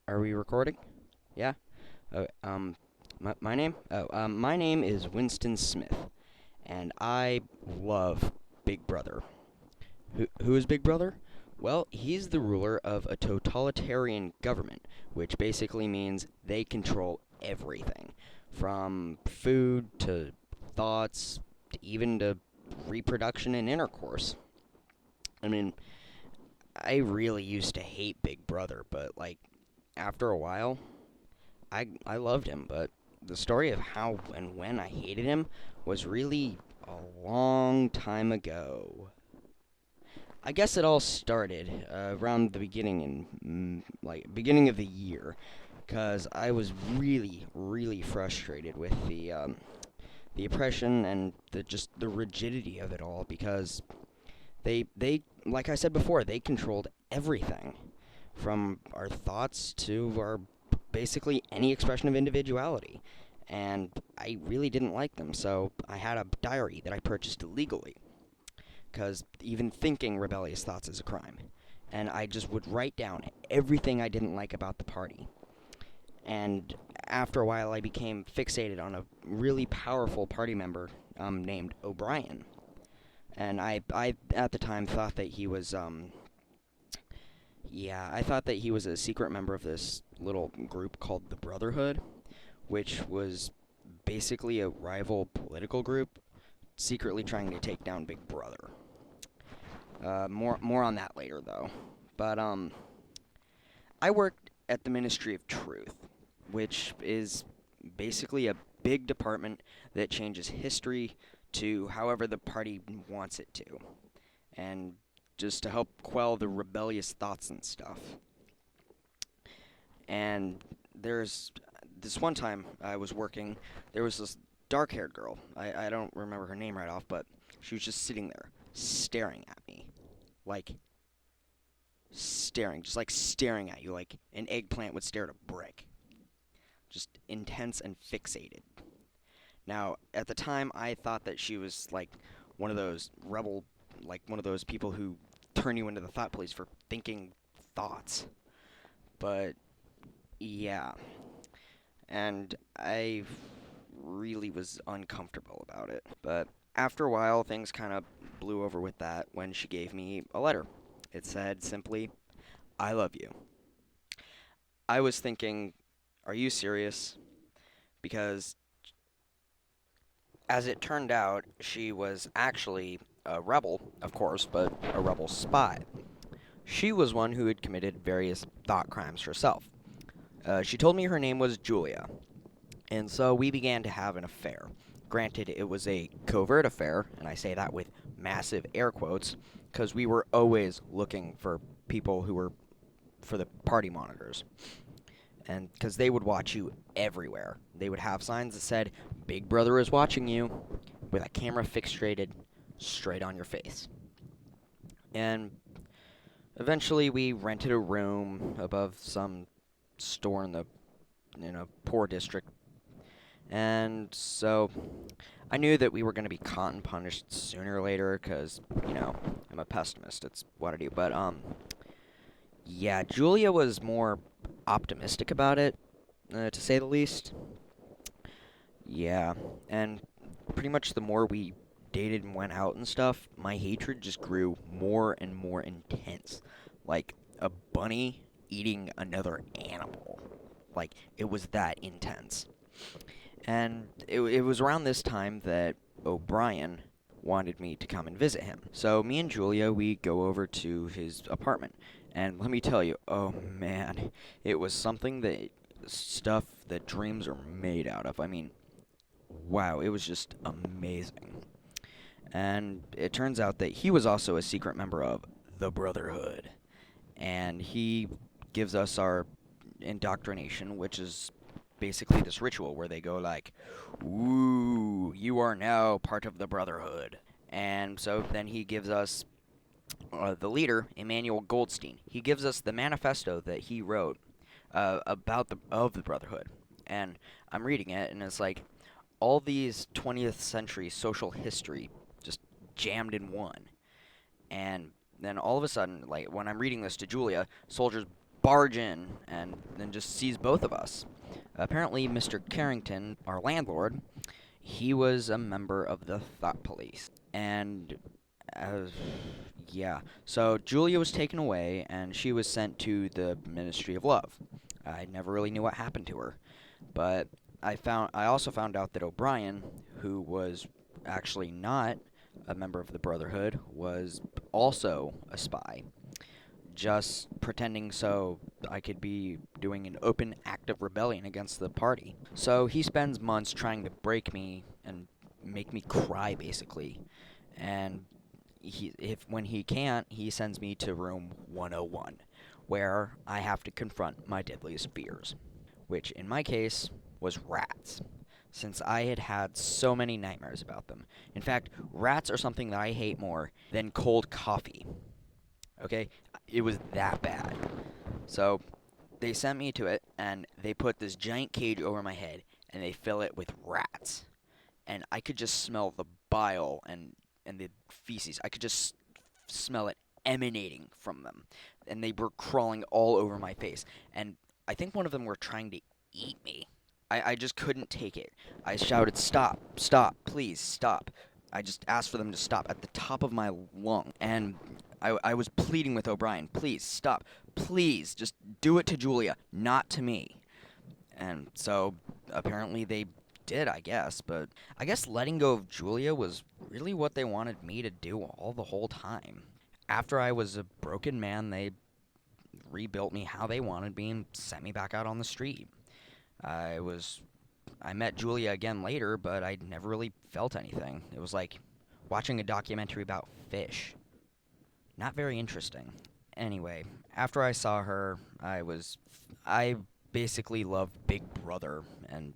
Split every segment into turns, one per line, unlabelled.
Are we recording? Yeah. Uh, um, my name is Winston Smith, and I love Big Brother. Who is Big Brother? Well, he's the ruler of a totalitarian government, which basically means they control everything, from food to thoughts, to even to reproduction and intercourse. I mean, I really used to hate Big Brother, but after a while, I loved him, but the story of how and when I hated him was really a long time ago. I guess it all started around the beginning beginning of the year, because I was really frustrated with the oppression and the rigidity of it all, because they like I said before, they controlled everything from our thoughts to our basically any expression of individuality. And I really didn't like them, so I had a diary that I purchased illegally, because even thinking rebellious thoughts is a crime. And I just would write down everything I didn't like about the party. And after a while, I became fixated on a really powerful party member named O'Brien. And I at the time thought that he was yeah, I thought that he was a secret member of this little group called the Brotherhood, which was basically a rival political group secretly trying to take down Big Brother. More on that later, though. But I worked at the Ministry of Truth, which is basically a big department that changes history to however the party wants it to, and just to help quell the rebellious thoughts and stuff. And there's this one time I was working, there was this dark haired girl. I don't remember her name right off, but she was just sitting there, staring at me. Like, staring, just like staring at you, like an eggplant would stare at a brick. Just intense and fixated. Now, at the time, I thought that she was like one of those one of those people who turn you into the thought police for thinking thoughts. But, yeah. And I really was uncomfortable about it. But after a while, things kind of blew over with that when she gave me a letter. It said simply, I love you. I was thinking, are you serious? Because, as it turned out, she was actually a rebel, of course, but a rebel spy. She was one who had committed various thought crimes herself. She told me her name was Julia, and so we began to have an affair. Granted, it was a covert affair, and I say that with massive air quotes, because we were always looking for people who were for the party monitors. And because they would watch you everywhere. They would have signs that said, Big Brother is watching you, with a camera fixated straight on your face. And eventually we rented a room above some store in a poor district. And so I knew that we were going to be caught and punished sooner or later, because, I'm a pessimist. It's what I do. But, yeah, Julia was more optimistic about it, to say the least. Yeah, and pretty much the more we dated and went out and stuff, my hatred just grew more and more intense. Like a bunny eating another animal. Like, it was that intense. And it was around this time that O'Brien wanted me to come and visit him. So me and Julia, we go over to his apartment. And let me tell you, oh man, it was stuff that dreams are made out of. I mean, wow, it was just amazing. And it turns out that he was also a secret member of the Brotherhood. And he gives us our indoctrination, which is basically this ritual where they go like, ooh, you are now part of the Brotherhood. And so then he gives us the leader, Emmanuel Goldstein. He gives us the manifesto that he wrote about the Brotherhood. And I'm reading it, and it's like all these 20th century social history just jammed in one. And then all of a sudden, like when I'm reading this to Julia, soldiers barge in and then just sees both of us. Apparently, Mr. Carrington, our landlord, he was a member of the Thought Police. And, uh, yeah. So Julia was taken away, and she was sent to the Ministry of Love. I never really knew what happened to her. But I also found out that O'Brien, who was actually not a member of the Brotherhood, was also a spy, just pretending so I could be doing an open act of rebellion against the party. So he spends months trying to break me and make me cry, basically. And when he can't, he sends me to room 101, where I have to confront my deadliest fears, which in my case was rats, since I had had so many nightmares about them. In fact, rats are something that I hate more than cold coffee. Okay? It was that bad. So, they sent me to it, and they put this giant cage over my head, and they fill it with rats. And I could just smell the bile and the feces. I could just smell it emanating from them. And they were crawling all over my face. And I think one of them were trying to eat me. I just couldn't take it. I shouted, "Stop, stop, please, stop." I just asked for them to stop at the top of my lung. And I was pleading with O'Brien, "Please, stop. Please, just do it to Julia, not to me." And so apparently they did, I guess. But I guess letting go of Julia was really what they wanted me to do all the whole time. After I was a broken man, they rebuilt me how they wanted me and sent me back out on the street. I was I met Julia again later, but I never really felt anything. It was like watching a documentary about fish. Not very interesting. Anyway, after I saw her, I basically love Big Brother, and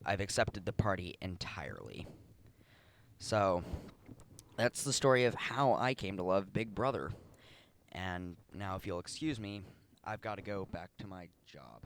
I've accepted the party entirely. So, that's the story of how I came to love Big Brother. And now, if you'll excuse me, I've got to go back to my job.